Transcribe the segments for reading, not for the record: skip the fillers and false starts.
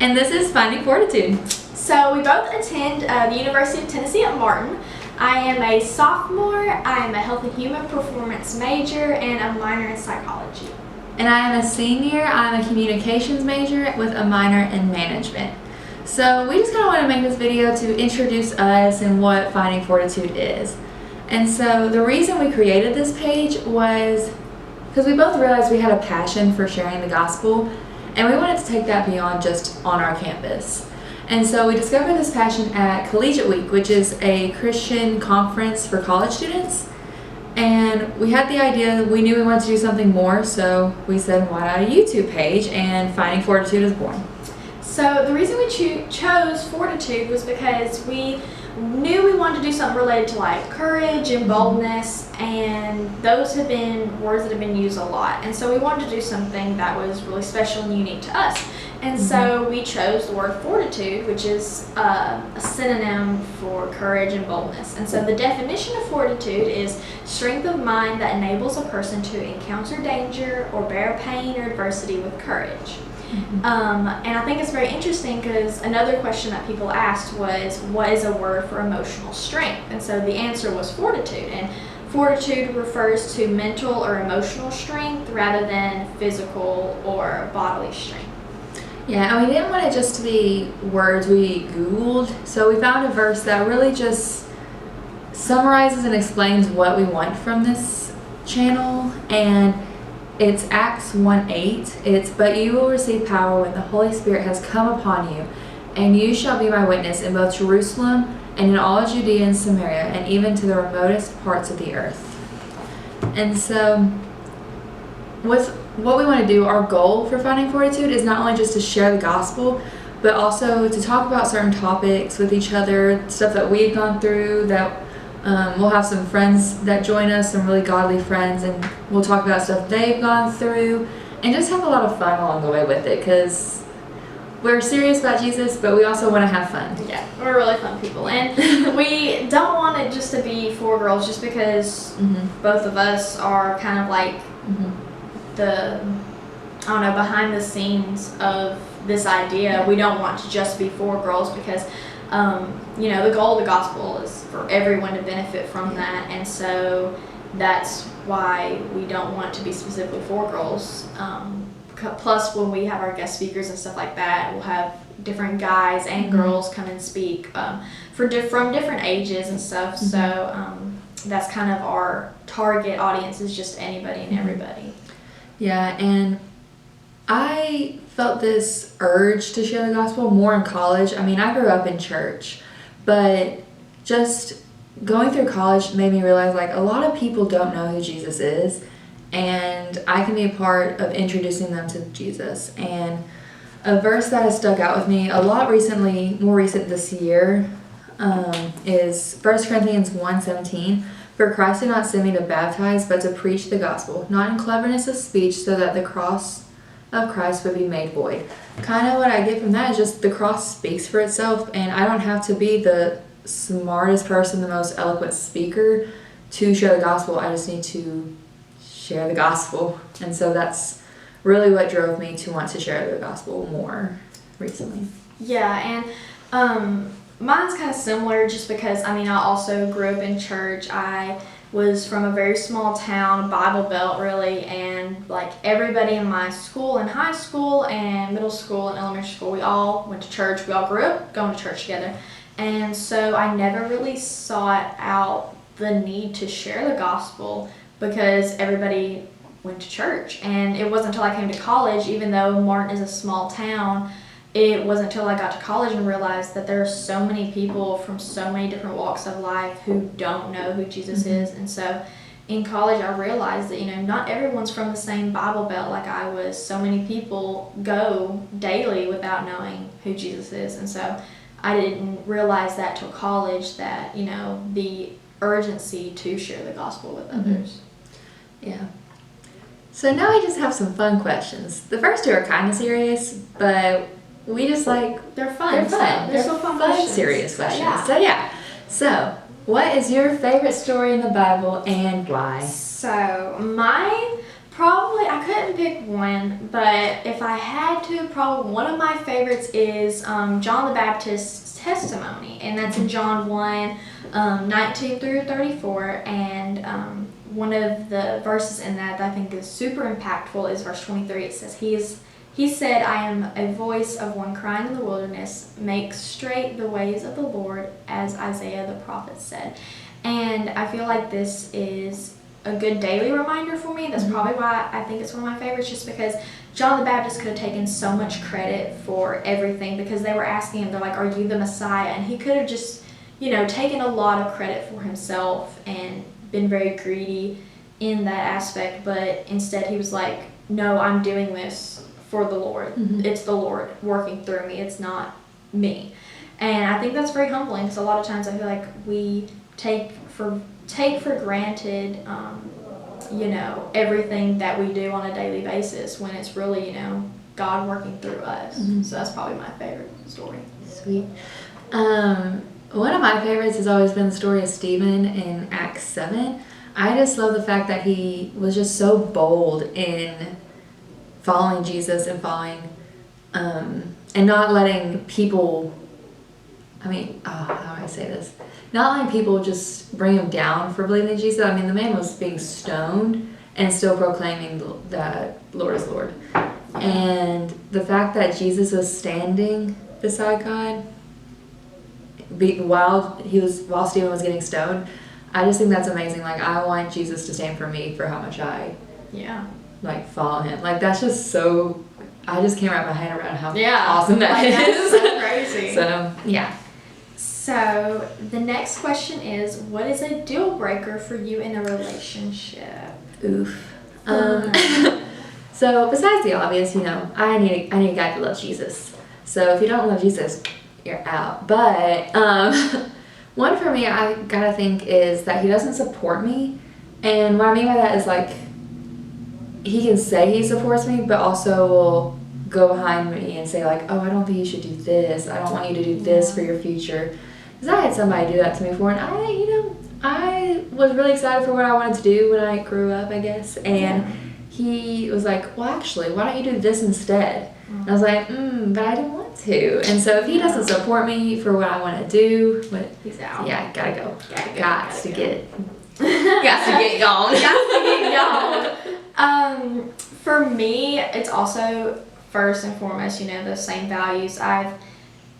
And this is Finding Fortitude. So we both attend the University of Tennessee at Martin. I am a sophomore, I am a health and human performance major, and a minor in psychology. And I am a senior. I'm a communications major with a minor in management. So we just kind of want to make this video to introduce us and what Finding Fortitude is. And so the reason we created this page was because we both realized we had a passion for sharing the gospel, and we wanted to take that beyond just on our campus. And so we discovered this passion at Collegiate Week, which is a Christian conference for college students. And we had the idea, we knew we wanted to do something more, so we said, why not a YouTube page? And Finding Fortitude is born. So the reason we chose Fortitude was because we knew we wanted to do something related to like courage and boldness, and those have been words that have been used a lot. And so we wanted to do something that was really special and unique to us. And so we chose the word fortitude, which is a synonym for courage and boldness. And so the definition of fortitude is strength of mind that enables a person to encounter danger or bear pain or adversity with courage. And I think it's very interesting because another question that people asked was, what is a word for emotional strength? And so the answer was fortitude. And fortitude refers to mental or emotional strength rather than physical or bodily strength. Yeah, and we didn't want it just to be words we Googled, so we found a verse that really just summarizes and explains what we want from this channel, and it's Acts 1:8. It's, but you will receive power when the Holy Spirit has come upon you, and you shall be my witness in both Jerusalem and in all Judea and Samaria, and even to the remotest parts of the earth. And so, with what we want to do, our goal for Finding Fortitude is not only just to share the gospel, but also to talk about certain topics with each other, stuff that we've gone through, that we'll have some friends that join us, some really godly friends, and we'll talk about stuff they've gone through, and just have a lot of fun along the way with it, because we're serious about Jesus, but we also want to have fun. Yeah, we're really fun people. And we don't want it just to be for girls, just because both of us are kind of like the, I don't know, behind the scenes of this idea. Yeah. We don't want to just be for girls because, you know, the goal of the gospel is for everyone to benefit from that. And so that's why we don't want it to be specifically for girls. Plus, when we have our guest speakers and stuff like that, we'll have different guys and girls come and speak from different ages and stuff. So that's kind of our target audience, is just anybody and everybody. Yeah, and I felt this urge to share the gospel more in college. I mean, I grew up in church, but just going through college made me realize like a lot of people don't know who Jesus is, and I can be a part of introducing them to Jesus. And a verse that has stuck out with me a lot recently, more recent this year, is 1 Corinthians 1:17. For Christ did not send me to baptize, but to preach the gospel, not in cleverness of speech, so that the cross of Christ would be made void. Kind of what I get from that is just the cross speaks for itself, and I don't have to be the smartest person, the most eloquent speaker to share the gospel. I just need to share the gospel. And so that's really what drove me to want to share the gospel more recently. Yeah, and mine's kind of similar just because, I mean, I also grew up in church. I was from a very small town, Bible Belt really, and like everybody in my school, in high school and middle school and elementary school, we all went to church. We all grew up going to church together. And so I never really sought out the need to share the gospel because everybody went to church. And it wasn't until I came to college, even though Martin is a small town, it wasn't until I got to college and realized that there are so many people from so many different walks of life who don't know who Jesus is. And so in college I realized that, you know, not everyone's from the same Bible Belt like I was. So many people go daily without knowing who Jesus is. And so I didn't realize that till college, that, you know, the urgency to share the gospel with others. Yeah. So now I just have some fun questions. The first two are kind of serious, but we just like, they're fun. They're so fun serious questions. Yeah. So what is your favorite story in the Bible and why? So my Probably, I couldn't pick one, but if I had to, probably one of my favorites is John the Baptist's testimony, and that's in John 1, 19 through 34, and one of the verses in that I think is super impactful is verse 23. It says, He said, I am a voice of one crying in the wilderness, make straight the ways of the Lord, as Isaiah the prophet said. And I feel like this is a good daily reminder for me. That's probably why I think it's one of my favorites, just because John the Baptist could have taken so much credit for everything, because they were asking him, they're like, are you the Messiah? And he could have just, taken a lot of credit for himself and been very greedy in that aspect, but instead he was like, no, I'm doing this for the Lord. It's the Lord working through me. It's not me. And I think that's very humbling, because a lot of times I feel like we take for granted, everything that we do on a daily basis, when it's really, God working through us. So that's probably my favorite story. Sweet. One of my favorites has always been the story of Stephen in Acts 7. I just love the fact that he was just so bold in following Jesus and and not letting people, how do I say this? Not letting people just bring him down for believing in Jesus. I mean, the man was being stoned and still proclaiming that Lord is Lord. And the fact that Jesus was standing beside God while Stephen was getting stoned, I just think that's amazing. Like, I want Jesus to stand for me for how much I follow him. Like, that's just so, I just can't wrap my head around how awesome that is. That's so crazy. So, yeah. So, the next question is, what is a deal breaker for you in a relationship? Oof. So, besides the obvious, I need a guy that loves Jesus. So, if you don't love Jesus, you're out. But, one for me, I gotta think, is that he doesn't support me. And what I mean by that is, like, he can say he supports me, but also will go behind me and say, like, oh, I don't think you should do this. I don't want you to do this for your future. Because I had somebody do that to me before, and I was really excited for what I wanted to do when I grew up, I guess. And he was like, well, actually, why don't you do this instead? And I was like, but I didn't want to. And so if he doesn't support me for what I want to do, he's out. Yeah, gotta go. Got to get gone. For me, it's also first and foremost, the same values. I'm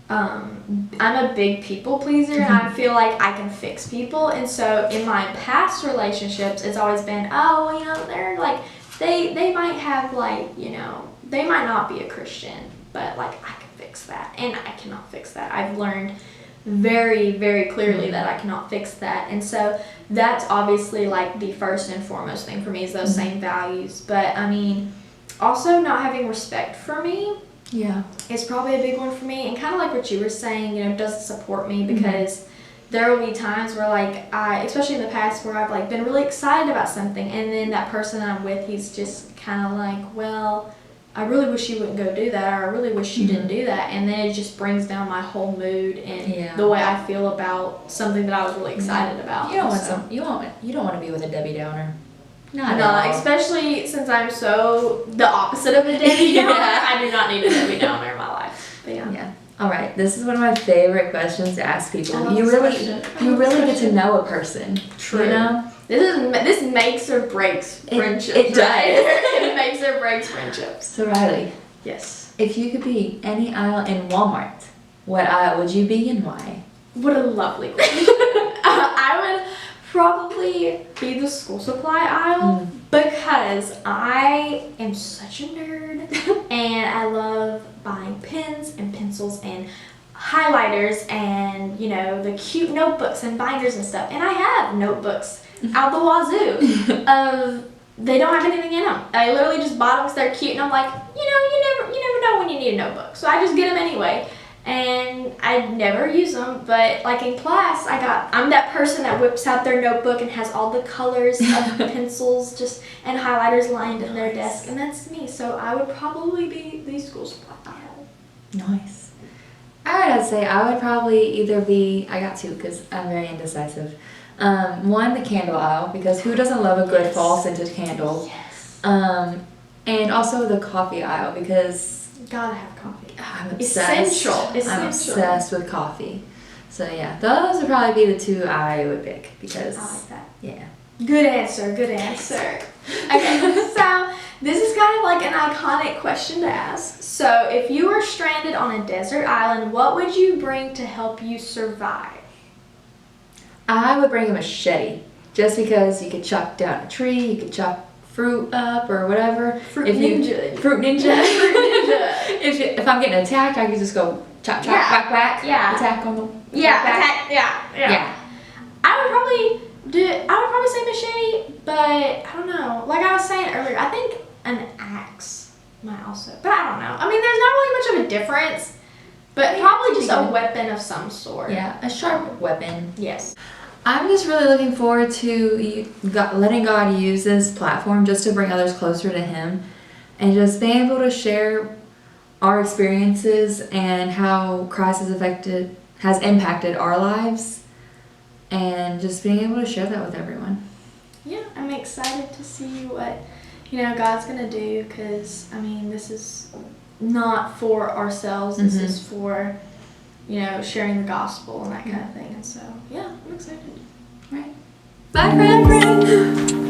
a big people pleaser, and I feel like I can fix people. And so in my past relationships, it's always been, they're like, they might have they might not be a Christian, but like, I can fix that, and I cannot fix that. I've learned very, very clearly that I cannot fix that. And so that's obviously like the first and foremost thing for me, is those same values. But I mean, also not having respect for me is probably a big one for me. And kind of like what you were saying, doesn't support me, because there will be times where, like, especially in the past, where I've like been really excited about something, and then that person that I'm with, he's just kind of like, well, I really wish you wouldn't go do that, or I really wish you didn't do that. And then it just brings down my whole mood and the way I feel about something that I was really excited about. You don't want to be with a Debbie Downer. No, especially since I'm so the opposite of a Debbie Downer. I do not need a Debbie Downer in my life. But yeah. All right, this is one of my favorite questions to ask people. You really get to know a person. True. This makes or breaks friendships. It does. It makes or breaks friendships. So Riley. Yes. If you could be any aisle in Walmart, what aisle would you be and why? What a lovely question. I would probably be the school supply aisle, because I am such a nerd and I love buying pens and pencils and highlighters and the cute notebooks and binders and stuff. And I have notebooks out the wazoo. They don't have anything in them. I literally just bought them because they're cute, and I'm like, you never know when you need a notebook, so I just get them anyway. And I never use them, but like in class, I'm that person that whips out their notebook and has all the colors of pencils and highlighters lined in their desk, and that's me. So I would probably be the school supply aisle. Nice. I would say I would probably either be, I got two because I'm very indecisive. One, the candle aisle, because who doesn't love a good fall scented candle? Yes. And also the coffee aisle because Gotta have coffee. I'm obsessed. Essential. I'm obsessed with coffee. So yeah, those would probably be the two I would pick because I like that. yeah. Good answer. Okay, so this is kind of like an iconic question to ask. So, if you were stranded on a desert island, what would you bring to help you survive? I would bring a machete just because you could chop down a tree, you could chop fruit up or whatever. Fruit ninja. Fruit ninja. If I'm getting attacked, I could just go chop, whack, whack. Yeah. Attack on the. Attack. Yeah. I would probably say machete, but I don't know. Like I was saying earlier, I think an axe might also. But I don't know. I mean, there's not really much of a difference, but probably just a weapon of some sort. Yeah, a sharp weapon. Yes. I'm just really looking forward to letting God use this platform just to bring others closer to Him and just being able to share our experiences and how Christ has impacted our lives and just being able to share that with everyone. Yeah, I'm excited to see what, God's going to do because, I mean, this is not for ourselves. This is for, sharing the gospel and that kind of thing. And so, yeah, I'm excited. Right. Bye, friends.